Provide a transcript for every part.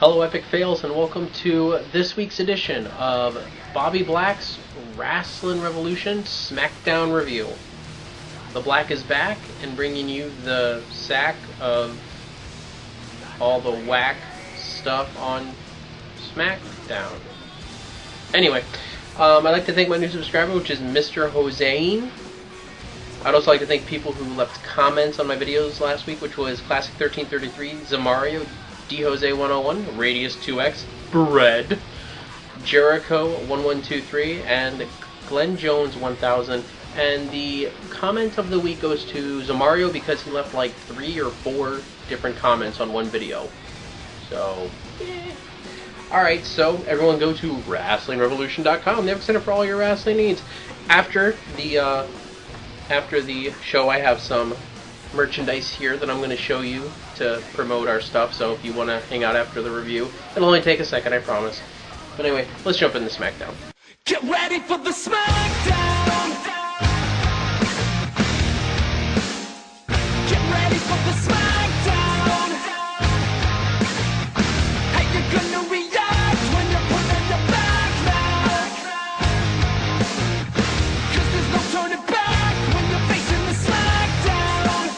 Hello Epic Fails and welcome to this week's edition of Bobby Black's Wrestling Revolution Smackdown Review. The Black is back and bringing you the sack of all the whack stuff on SmackDown. Anyway, I'd like to thank my new subscriber, which is Mr. Hossein. I'd also like to thank people who left comments on my videos last week, which was Classic 1333, Zamario, DJose101, Radius 2X, Bread, Jericho 1123, and Glenn Jones 1000. And the comment of the week goes to Zamario because he left like 3 or 4 different comments on one video. So, alright, so everyone go to WrestlingRevolution.com. They have a center for all your wrestling needs. After the show, I have some merchandise here that I'm going to show you to promote our stuff, so if you want to hang out after the review, it'll only take a second, I promise. But anyway, let's jump into SmackDown. Get ready for the SmackDown! Get ready for the SmackDown! How you gonna react when you're putting your back now? 'Cause there's no turning back when you're facing the SmackDown!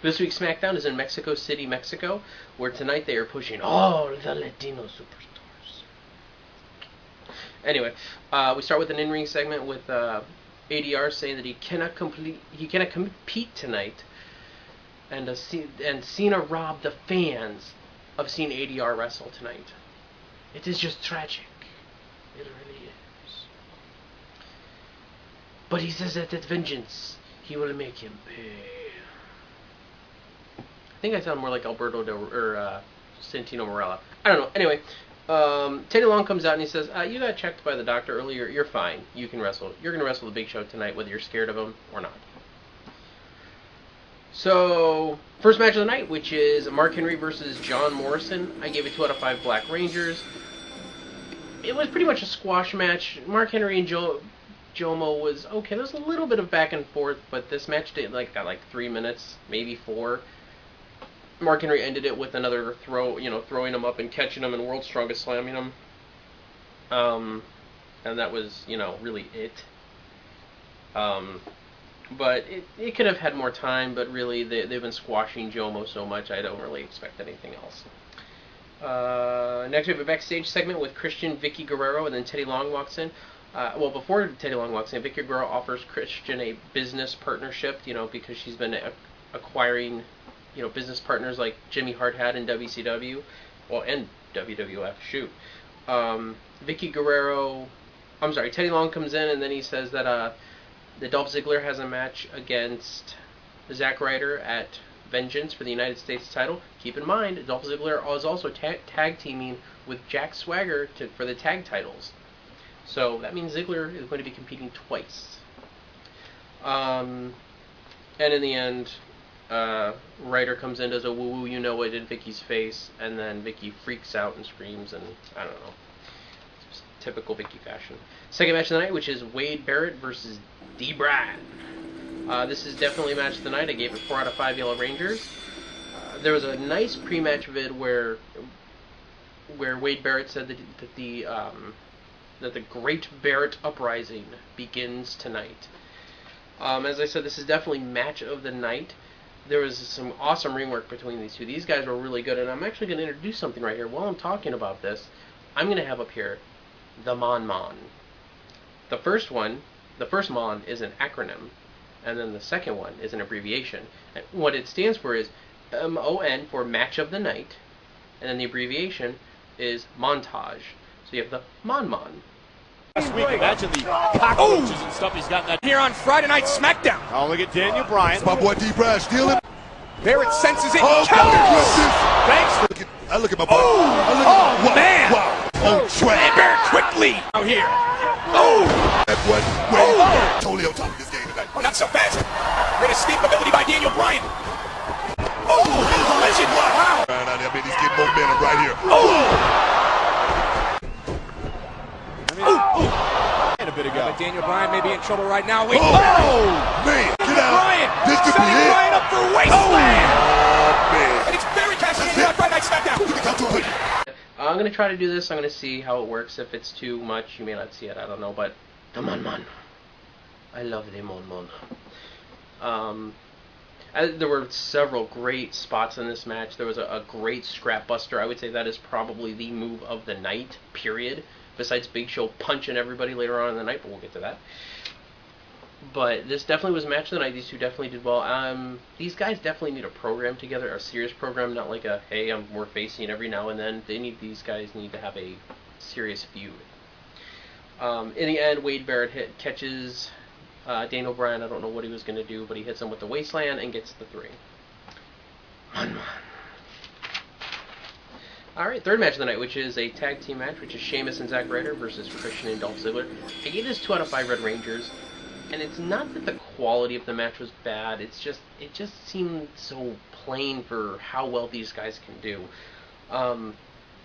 This week's SmackDown is in Mexico City, Mexico, where tonight they are pushing all the Latino superstars. Anyway, we start with an in-ring segment with ADR saying that he cannot compete tonight, and Cena robbed the fans of seeing ADR wrestle tonight. It is just tragic. It really is. But he says that at vengeance, he will make him pay. I think I sound more like Alberto Santino Marella. I don't know. Anyway, Teddy Long comes out and he says, you got checked by the doctor earlier. You're fine. You can wrestle. You're going to wrestle the Big Show tonight, whether you're scared of him or not. So, first match of the night, which is Mark Henry versus John Morrison. I gave it 2 out of 5 Black Rangers. It was pretty much a squash match. Mark Henry and Jomo was okay. There's a little bit of back and forth, but this match got like 3 minutes, maybe 4. Mark Henry ended it with another throw, throwing him up and catching him and World's Strongest slamming him. And that was, really it. But it could have had more time, but really they've been squashing Jomo so much, I don't really expect anything else. Next we have a backstage segment with Christian, Vicky Guerrero, and then Teddy Long walks in. Well, before Teddy Long walks in, Vicky Guerrero offers Christian a business partnership, because she's been acquiring business partners like Jimmy Hart had in WCW, and WWF, shoot. Teddy Long comes in and then he says that Dolph Ziggler has a match against Zack Ryder at Vengeance for the United States title. Keep in mind, Dolph Ziggler is also tag teaming with Jack Swagger for the tag titles. So that means Ziggler is going to be competing twice. And in the end, Ryder comes in, does a woo-woo, it in Vicky's face, and then Vicky freaks out and screams, and I don't know. It's typical Vicky fashion. Second match of the night, which is Wade Barrett versus D. Brad. This is definitely a match of the night. I gave it 4 out of 5 Yellow Rangers. There was a nice pre-match vid where Wade Barrett said that the Great Barrett Uprising begins tonight. As I said, this is definitely match of the night. There was some awesome ring work between these two. These guys were really good, and I'm actually going to introduce something right here. While I'm talking about this, I'm going to have up here the Mon Mon. The first Mon is an acronym, and then the second one is an abbreviation. And what it stands for is MON for Match of the Night, and then the abbreviation is Montage. So you have the Mon Mon. Last week, imagine the cockroaches and stuff he's got in that. Here on Friday Night SmackDown. Oh, look at Daniel Bryan. My boy D. Brad stealing. Barrett senses it. Oh, thanks. I look at my boy. Oh, man. Wow. Oh, Trey. Barrett quickly out here. Oh. That boy, totally on top of this game tonight. Oh, not so fast. Great escape ability by Daniel Bryan. Oh, legend. Wow. I mean, he's getting momentum right here. Oh. A bit ago. But Daniel Bryan may be in trouble right now. Wait. Oh, man, get out. Bryan. This could be Setting it. Bryan up for wasteland. I'm going to try to do this. I'm going to see how it works. If it's too much, you may not see it. I don't know. But the Mon. I love the Mon. There were several great spots in this match. There was a great scrap buster. I would say that is probably the move of the night, period. Besides Big Show punching everybody later on in the night, but we'll get to that. But this definitely was a match of the night. These two definitely did well. These guys definitely need a program together, a serious program, not like a, hey, we're facing every now and then. These guys need to have a serious feud. In the end, Wade Barrett catches Daniel Bryan. I don't know what he was going to do, but he hits him with the waistland and gets the 3. Alright, third match of the night, which is a tag team match, which is Sheamus and Zack Ryder versus Christian and Dolph Ziggler. I gave this 2 out of 5 Red Rangers, and it's not that the quality of the match was bad, it just seemed so plain for how well these guys can do.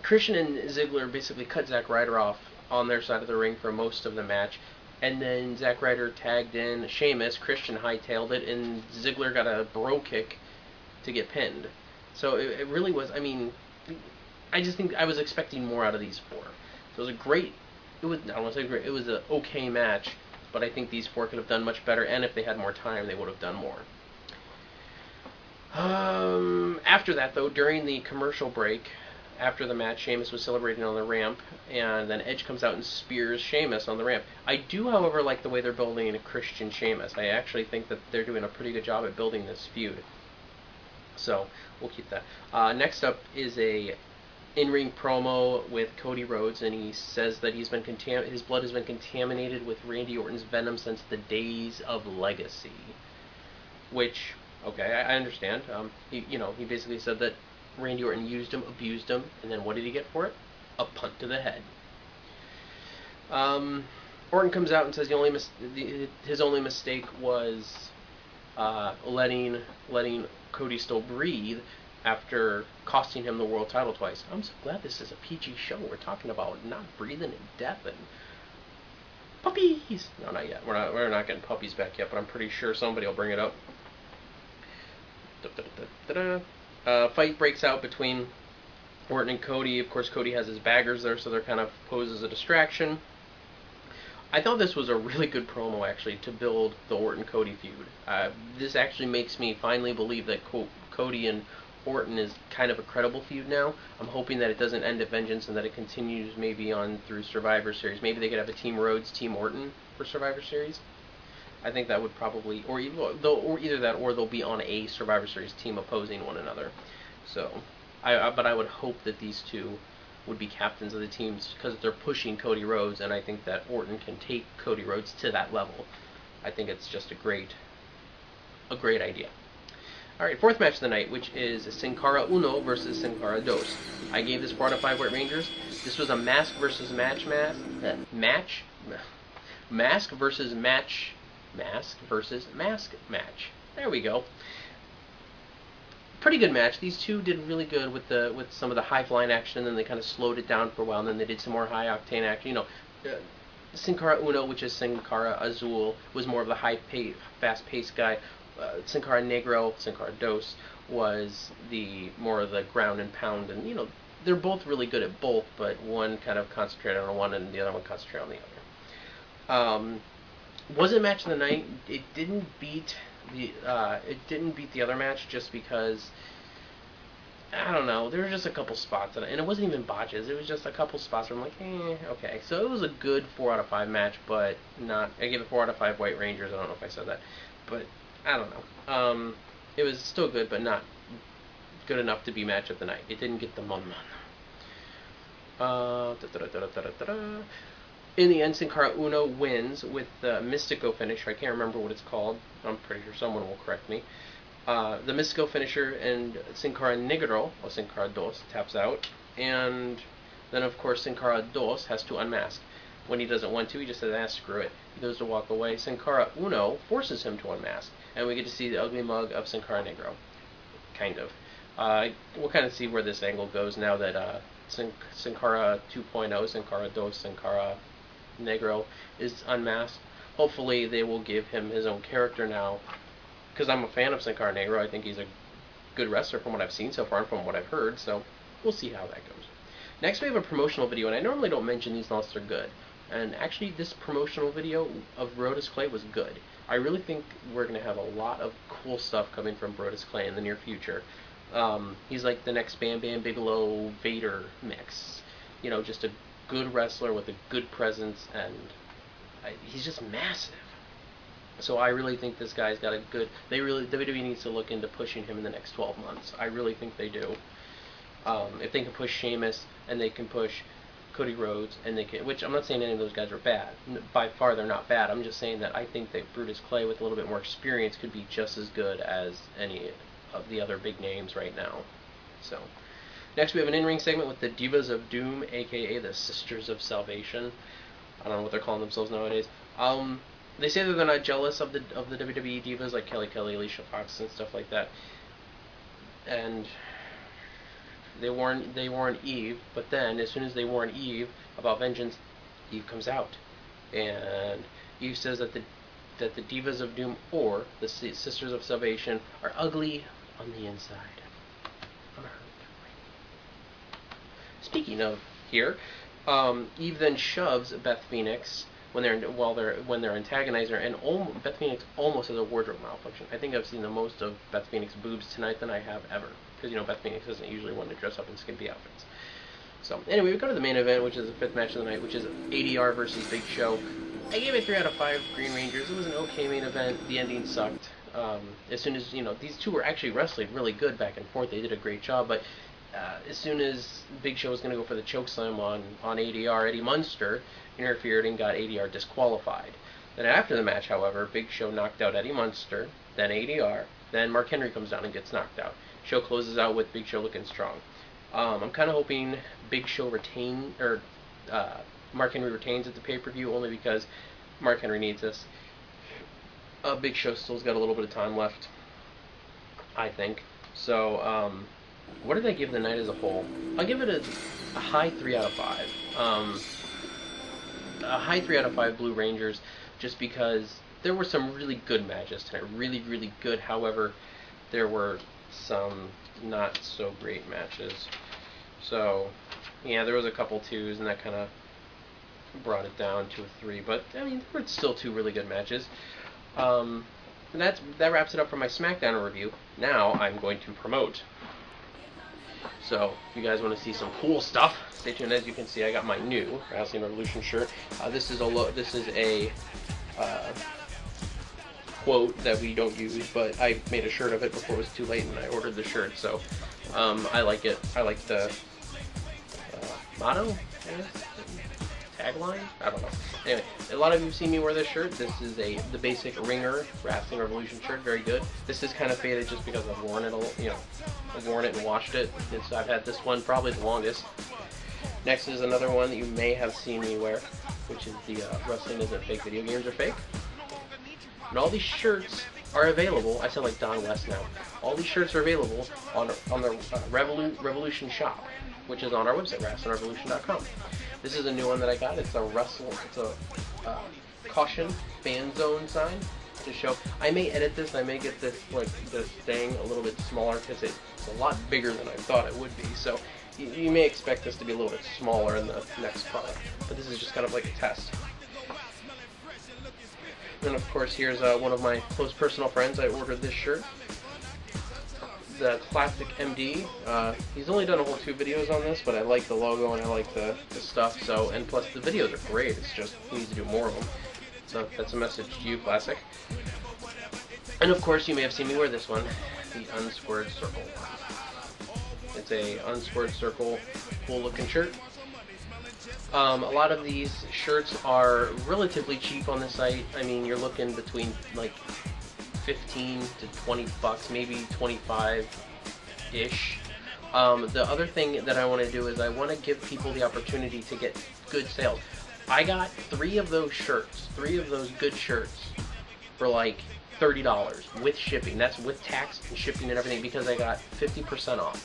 Christian and Ziggler basically cut Zack Ryder off on their side of the ring for most of the match, and then Zack Ryder tagged in Sheamus, Christian hightailed it, and Ziggler got a bro kick to get pinned. So it really was, I just think I was expecting more out of these 4. So it was a great, I don't want to say great, it was an okay match, but I think these 4 could have done much better, and if they had more time, they would have done more. After that, though, during the commercial break, after the match, Sheamus was celebrating on the ramp, and then Edge comes out and spears Sheamus on the ramp. I do, however, like the way they're building a Christian Sheamus. I actually think that they're doing a pretty good job at building this feud. So, we'll keep that. Next up is a in-ring promo with Cody Rhodes, and he says that his blood has been contaminated with Randy Orton's venom since the days of Legacy. Which, okay, I understand. He basically said that Randy Orton used him, abused him, and then what did he get for it? A punt to the head. Orton comes out and says his only mistake was letting Cody still breathe after costing him the world title twice. I'm so glad this is a PG show. We're talking about not breathing and death and puppies. No, not yet. We're not getting puppies back yet, but I'm pretty sure somebody will bring it up. Fight breaks out between Orton and Cody. Of course, Cody has his baggers there, so they're kind of posed as a distraction. I thought this was a really good promo, actually, to build the Orton-Cody feud. This actually makes me finally believe that Cody and Orton is kind of a credible feud now. I'm hoping that it doesn't end at Vengeance and that it continues maybe on through Survivor Series. Maybe they could have a Team Rhodes, Team Orton for Survivor Series. I think that would probably, or either that, or they'll be on a Survivor Series team opposing one another. So, but I would hope that these two would be captains of the teams because they're pushing Cody Rhodes, and I think that Orton can take Cody Rhodes to that level. I think it's just a great idea. Alright, fourth match of the night, which is Sin Cara Uno versus Sin Cara Dos. I gave this 4 out of 5 White Rangers. This was a mask versus match. There we go. Pretty good match. These two did really good with some of the high flying action, and then they kind of slowed it down for a while, and then they did some more high octane action. Sin Cara Uno, which is Sin Cara Azul, was more of the fast paced guy. Sin Cara Negro, Sin Cara Dos was more of the ground and pound, and they're both really good at both, but one kind of concentrated on one and the other one concentrated on the other. Was it match of the night? It didn't beat the other match just because I don't know. There were just a couple spots, and it wasn't even botches. It was just a couple spots where I'm like, okay. So it was a good 4 out of 5 match, but not. I gave it 4 out of 5 White Rangers. I don't know if I said that, but I don't know. It was still good, but not good enough to be match of the night. It didn't get the Mon. In the end, Sin Cara Uno wins with the Mystico finisher. I can't remember what it's called. I'm pretty sure someone will correct me. The Mystico finisher, and Sin Cara Negro, or Sin Cara Dos, taps out. And then, of course, Sin Cara Dos has to unmask. When he doesn't want to, he just says, screw it. He goes to walk away. Sin Cara Uno forces him to unmask. And we get to see the ugly mug of Sin Cara Negro. Kind of. We'll kind of see where this angle goes now that Sin Cara 2.0, Sin Cara Dos, Sin Cara Negro is unmasked. Hopefully they will give him his own character now, because I'm a fan of Sin Cara Negro. I think he's a good wrestler from what I've seen so far and from what I've heard, so we'll see how that goes. Next we have a promotional video, and I normally don't mention these unless they're good. And actually, this promotional video of Rhodes Clay was good. I really think we're going to have a lot of cool stuff coming from Rhodes Clay in the near future. He's like the next Bam Bam Bigelow Vader mix. You know, just a good wrestler with a good presence, and he's just massive. So I really think this guy's got a good... WWE needs to look into pushing him in the next 12 months. I really think they do. If they can push Sheamus, and they can push Cody Rhodes, and they can... Which I'm not saying any of those guys are bad. By far, they're not bad. I'm just saying that I think that Rhodes Clay, with a little bit more experience, could be just as good as any of the other big names right now. So, next we have an in-ring segment with the Divas of Doom, a.k.a. the Sisters of Salvation. I don't know what they're calling themselves nowadays. They say that they're not jealous of the WWE divas like Kelly Kelly, Alicia Fox, and stuff like that. And they warn Eve, but then as soon as they warn Eve about vengeance, Eve comes out, and Eve says that the Divas of Doom, or the Sisters of Salvation, are ugly on the inside. On her. Speaking of here, Eve then shoves Beth Phoenix when they're antagonizing her, and Beth Phoenix almost has a wardrobe malfunction. I think I've seen the most of Beth Phoenix's boobs tonight than I have ever, because you know Beth Phoenix isn't usually one to dress up in skimpy outfits. So anyway, we go to the main event, which is the 5th match of the night, which is ADR versus Big Show. I gave it 3 out of 5 Green Rangers. It was an okay main event. The ending sucked. As soon as these two were actually wrestling really good back and forth, they did a great job. But as soon as Big Show was going to go for the chokeslam on ADR, Eddie Munster interfered and got ADR disqualified. Then after the match, however, Big Show knocked out Eddie Munster, then ADR, then Mark Henry comes down and gets knocked out. Show closes out with Big Show looking strong. I'm kind of hoping Big Show Mark Henry retains at the pay-per-view, only because Mark Henry needs this. Big Show still's got a little bit of time left, I think. So, what did I give the night as a whole? I'll give it a high 3 out of 5. A high 3 out of 5 Blue Rangers, just because there were some really good matches tonight. Really, really good. However, there were some not so great matches. So, yeah, there was a couple 2s, and that kind of brought it down to a 3. But, I mean, there were still 2 really good matches. And that wraps it up for my SmackDown review. Now I'm going to promote. So, if you guys want to see some cool stuff, stay tuned. As you can see, I got my new Wrestling Revolution shirt. This is a quote that we don't use, but I made a shirt of it before it was too late, and I ordered the shirt. So, I like it. I like the motto, I guess? Tagline? I don't know. Anyway, a lot of you have seen me wear this shirt. This is the basic Ringer Wrestling Revolution shirt. Very good. This is kind of faded just because I've worn it, I've worn it and washed it. And so I've had this one probably the longest. Next is another one that you may have seen me wear, which is the Wrestling Isn't Fake, Video Games Are Fake. And all these shirts are available. I sound like Don West now. All these shirts are available on the Revolution shop, which is on our website, WrestlingRevolution.com. This is a new one that I got. It's a caution fan zone sign to show. I may edit this. I may get this this thing a little bit smaller because it's a lot bigger than I thought it would be. So you may expect this to be a little bit smaller in the next product. But this is just kind of like a test. And of course, here's one of my close personal friends. I ordered this shirt. The Classic MD. He's only done a whole 2 videos on this, but I like the logo and I like the stuff. So, and plus the videos are great. It's just he needs to do more of them. So that's a message to you, Classic. And of course, you may have seen me wear this one, the Unsquared Circle. It's a Unsquared Circle, cool-looking shirt. A lot of these shirts are relatively cheap on the site. I mean, you're looking between like 15 to 20 bucks, maybe 25-ish. The other thing that I want to do is I want to give people the opportunity to get good sales. I got 3 of those shirts, 3 of those good shirts for like $30 with shipping. That's with tax and shipping and everything, because I got 50% off.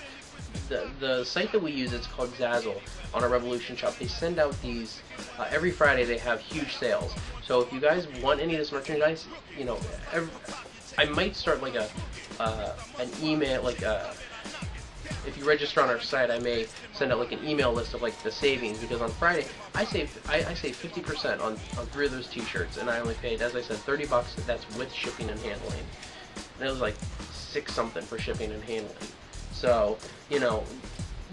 The site that we use, it's called Zazzle, on our Revolution shop. They send out these every Friday. They have huge sales. So if you guys want any of this merchandise, I might start like an email, like if you register on our site, I may send out like an email list of like the savings, because on Friday I saved 50% on 3 of those T-shirts, and I only paid, as I said, $30. That's with shipping and handling, and it was like $6 something for shipping and handling. So you know,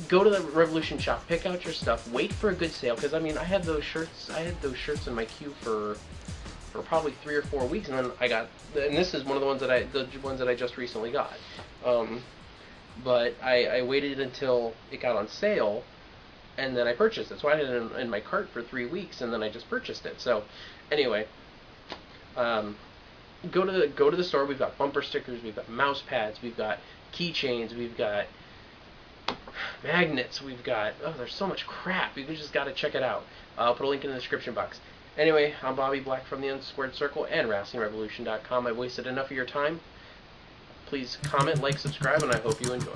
go to the Revolution shop, pick out your stuff, wait for a good sale, because I mean I had those shirts in my queue for probably 3 or 4 weeks, and then I got, and this is one of the ones that I just recently got. But I waited until it got on sale, and then I purchased it. So I had it in my cart for 3 weeks, and then I just purchased it. So anyway, go to the store. We've got bumper stickers, we've got mouse pads, we've got keychains, we've got magnets, we've got, oh, there's so much crap. You just got to check it out. I'll put a link in the description box. Anyway, I'm Bobby Black from the Unsquared Circle and WrestlingRevolution.com. I wasted enough of your time. Please comment, like, subscribe, and I hope you enjoy.